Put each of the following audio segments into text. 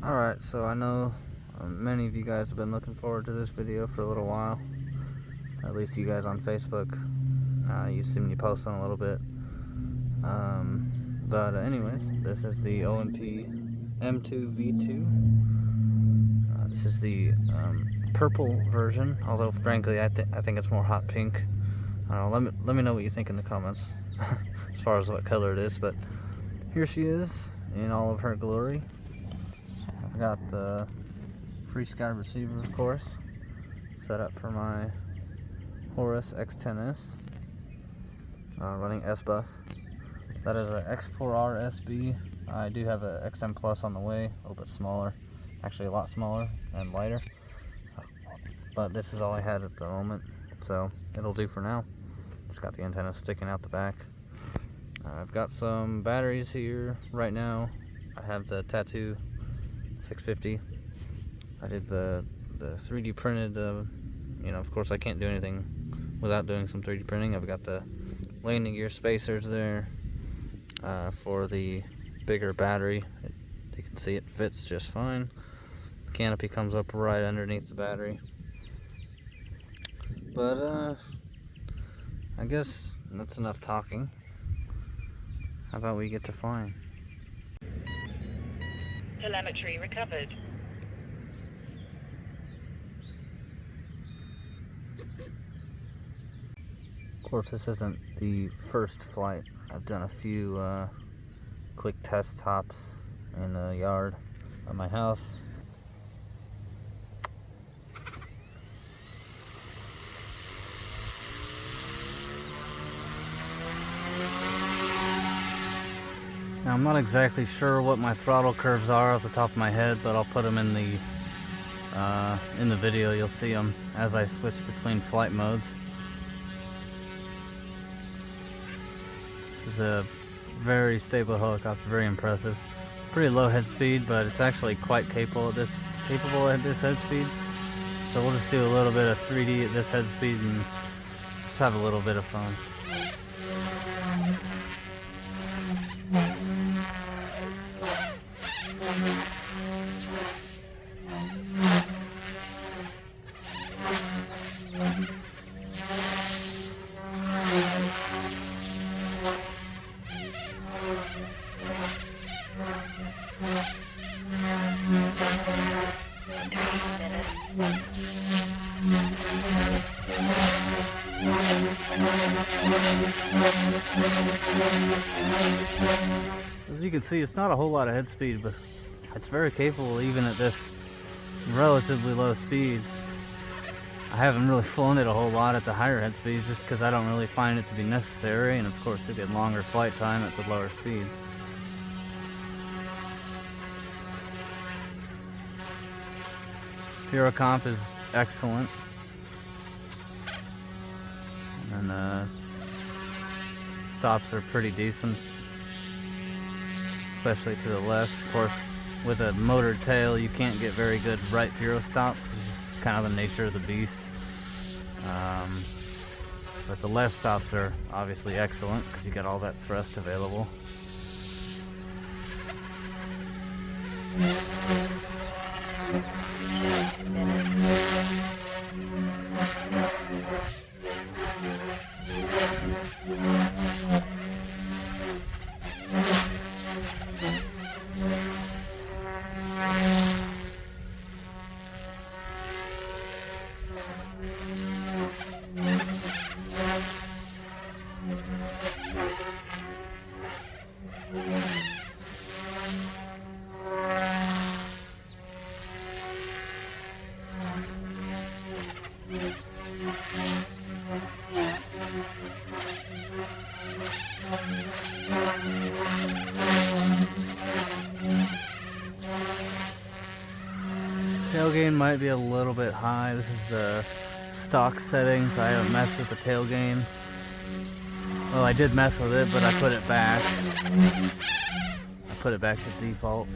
Alright, so I know many of you guys have been looking forward to this video for a little while. At least you guys on Facebook. You've seen me post on a little bit. But anyways, this is the OMP M2V2. This is the purple version, although frankly I think it's more hot pink. Let me know what you think in the comments as far as what color it is, but here she is in all of her glory. I got the free sky receiver, of course, set up for my Horus X10S, running S-Bus. That is a X4R SB. I do have a XM Plus on the way, a little bit smaller, actually a lot smaller and lighter. But this is all I had at the moment, so it'll do for now. Just got the antenna sticking out the back. I've got some batteries here right now. I have the Tattoo 650. I did the 3D printed, of course I can't do anything without doing some 3D printing. I've got the landing gear spacers there for the bigger battery. You can see it fits just fine. The canopy comes up right underneath the battery. But I guess that's enough talking. How about we get to flying? Telemetry recovered. Of course, this isn't the first flight. I've done a few quick test hops in the yard of my house. Now, I'm not exactly sure what my throttle curves are off the top of my head, but I'll put them in the video. You'll see them as I switch between flight modes. This is a very stable helicopter, very impressive. Pretty low head speed, but it's actually quite capable at this head speed. So we'll just do a little bit of 3D at this head speed and just have a little bit of fun. As you can see, it's not a whole lot of head speed, but it's very capable even at this relatively low speed. I haven't really flown it a whole lot at the higher head speeds just because I don't really find it to be necessary, and of course you get longer flight time at the lower speeds. Comp is excellent. And stops are pretty decent, especially to the left. Of course, with a motor tail, you can't get very good right gyro stops. It's kind of the nature of the beast. But the left stops are obviously excellent because you get all that thrust available. Tail gain might be a little bit high. This is the stock settings. I haven't messed with the tail gain. Well, I did mess with it, but I put it back. I put it back to default.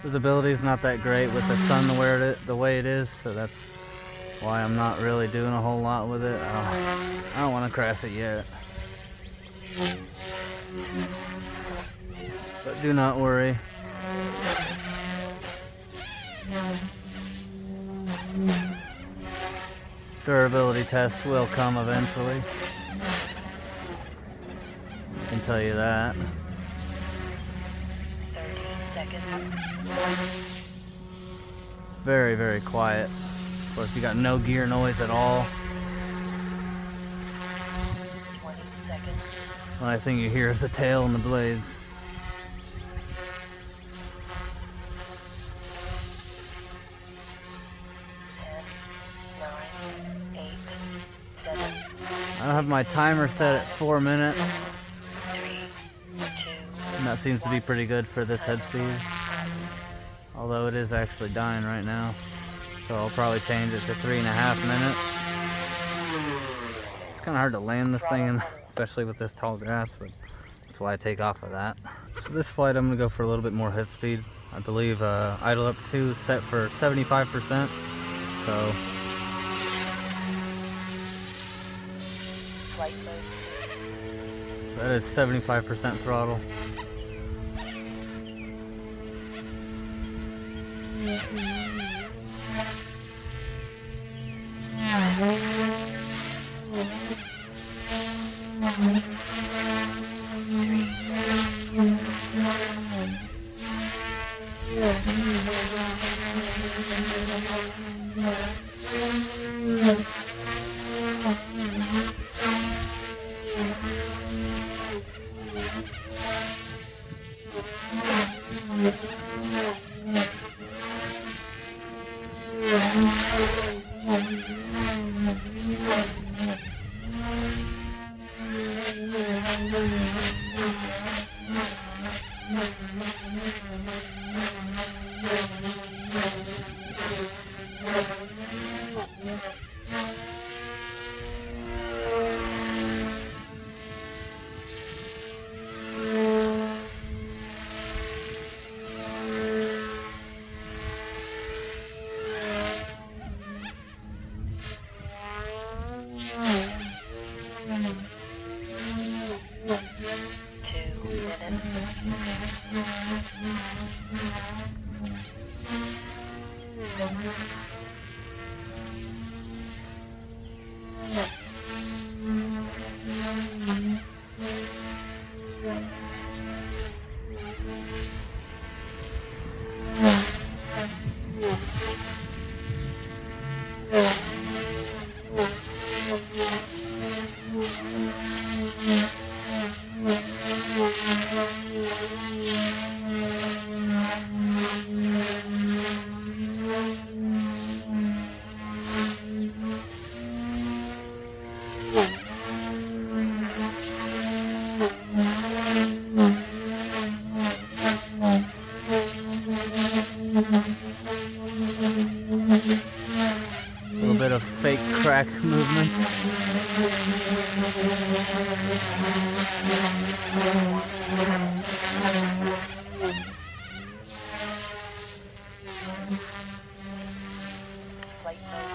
Visibility is not that great with the sun the way it is, so that's why I'm not really doing a whole lot with it. I don't want to crash it yet. But do not worry. Durability tests will come eventually. I can tell you that. 30 seconds. Very, very quiet. Of course, you got no gear noise at all. 20 seconds. The only thing you hear is the tail and the blades. 10, 9, 8, 7, I have my timer set at 4 minutes, 3, 2, and that seems to be pretty good for this head speed. Although it is actually dying right now, so I'll probably change it to 3.5 minutes. It's kind of hard to land this thing, in, especially with this tall grass, but that's why I take off of that. So this flight I'm going to go for a little bit more head speed. I believe idle up to set for 75%, so flight mode. that is 75% throttle. Bit of fake crack movement. Flight mode.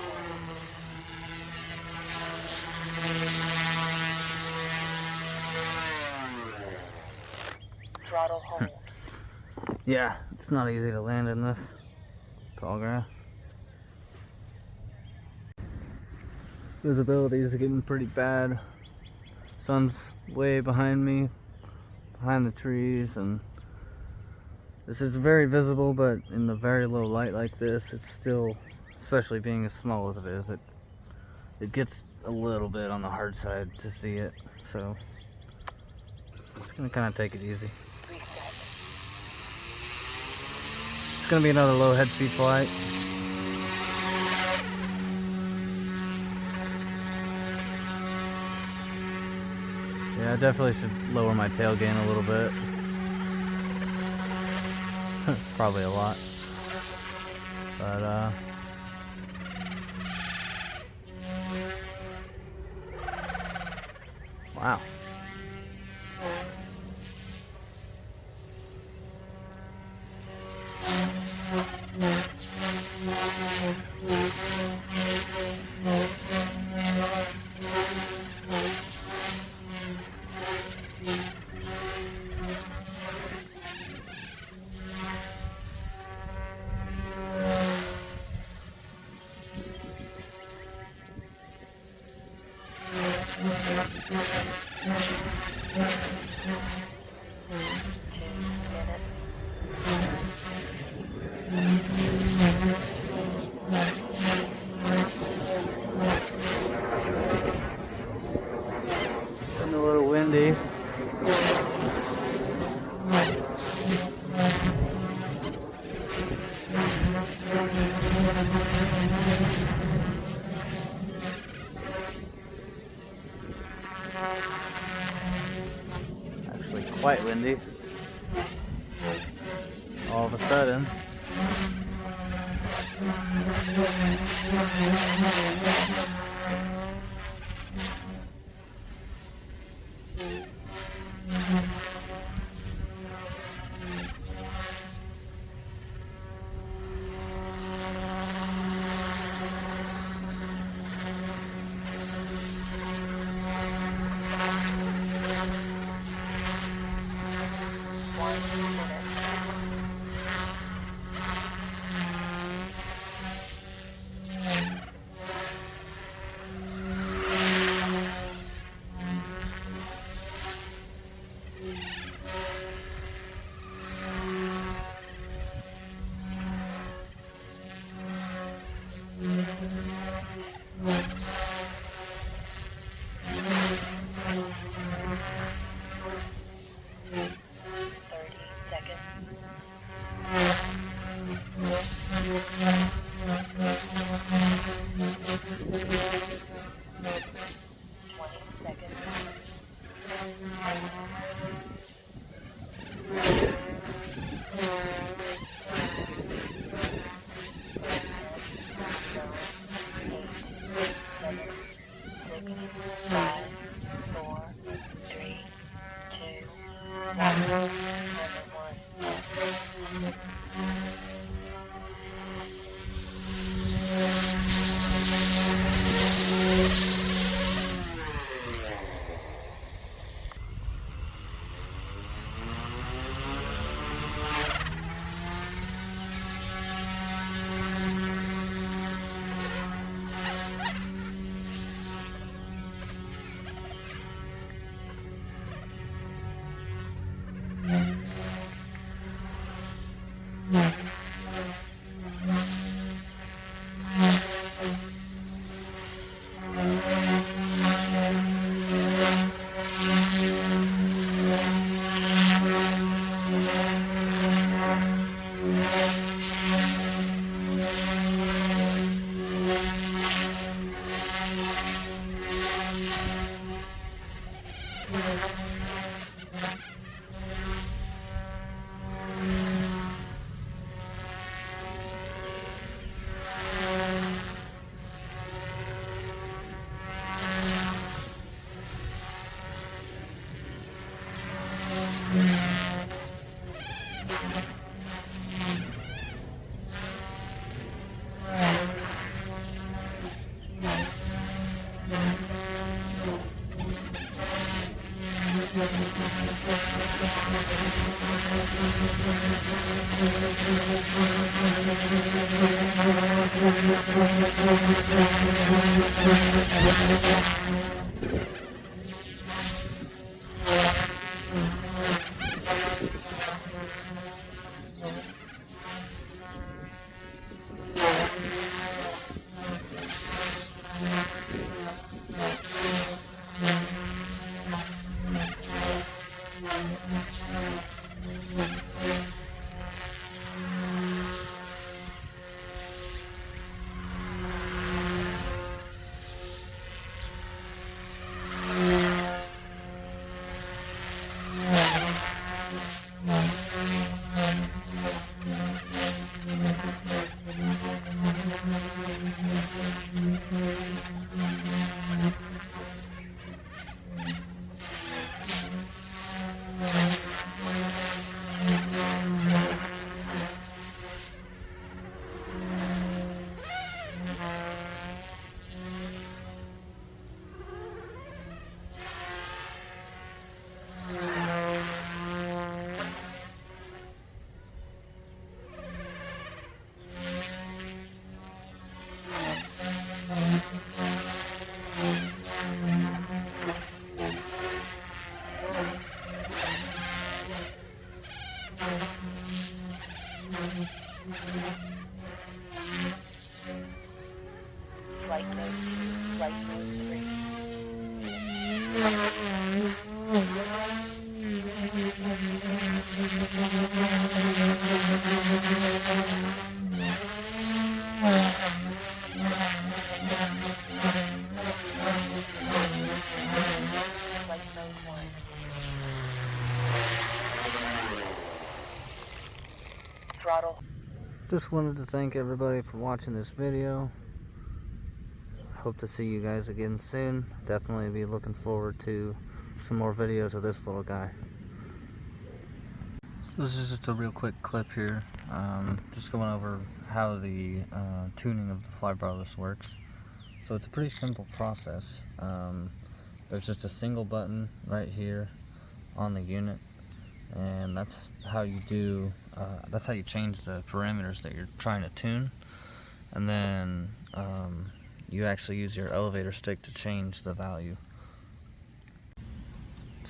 Throttle hold. Yeah, it's not easy to land in this tall grass. Visibility is getting pretty bad. Sun's way behind me, behind the trees, and this is very visible, but in the very low light like this, it's still, especially being as small as it is, it gets a little bit on the hard side to see it. So just gonna kind of take it easy. It's gonna be another low head speed flight. Yeah, I definitely should lower my tail gain a little bit. Probably a lot. But wow. Getting a little windy. Actually quite windy. All of a sudden. Flight mode 1. Throttle. Just wanted to thank everybody for watching this video. Hope to see you guys again soon. Definitely be looking forward to some more videos of this little guy. This is just a real quick clip here. Just going over how the tuning of the fly barless works. So it's a pretty simple process. There's just a single button right here on the unit, and that's how you do. That's how you change the parameters that you're trying to tune, and then you actually use your elevator stick to change the value.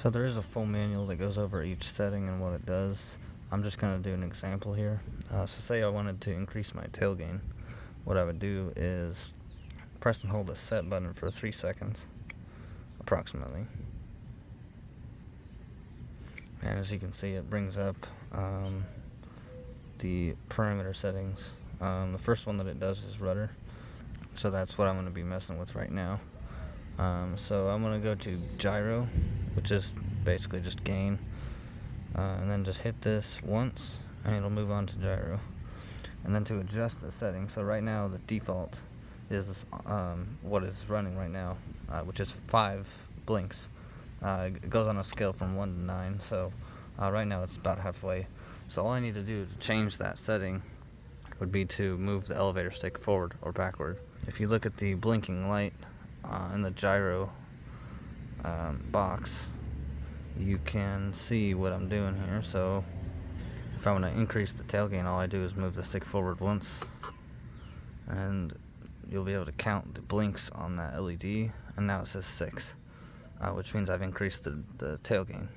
So there is a full manual that goes over each setting and what it does. I'm just going to do an example here. So say I wanted to increase my tail gain. What I would do is press and hold the set button for 3 seconds, approximately. And as you can see, it brings up the parameter settings. The first one that it does is rudder. So that's what I'm going to be messing with right now. So I'm going to go to gyro, which is basically just gain, and then just hit this once and it'll move on to gyro. And then to adjust the setting, so right now the default is what is running right now, which is 5 blinks. It goes on a scale from 1 to 9, so right now it's about halfway. So all I need to do to change that setting would be to move the elevator stick forward or backward. If you look at the blinking light in the gyro box, you can see what I'm doing here. So if I want to increase the tail gain, all I do is move the stick forward once, and you'll be able to count the blinks on that LED, and now it says 6, which means I've increased the tail gain.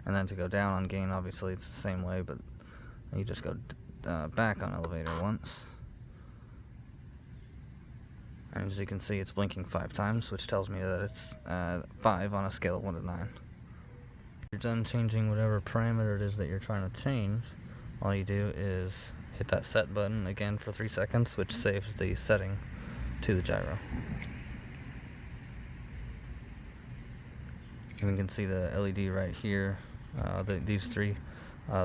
And then to go down on gain, obviously it's the same way, but you just go back on elevator once. And as you can see, it's blinking 5 times, which tells me that it's 5 on a scale of 1 to 9. You're done changing whatever parameter it is that you're trying to change. All you do is hit that set button again for 3 seconds, which saves the setting to the gyro. And you can see the LED right here, these 3,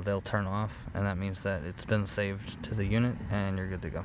they'll turn off, and that means that it's been saved to the unit and you're good to go.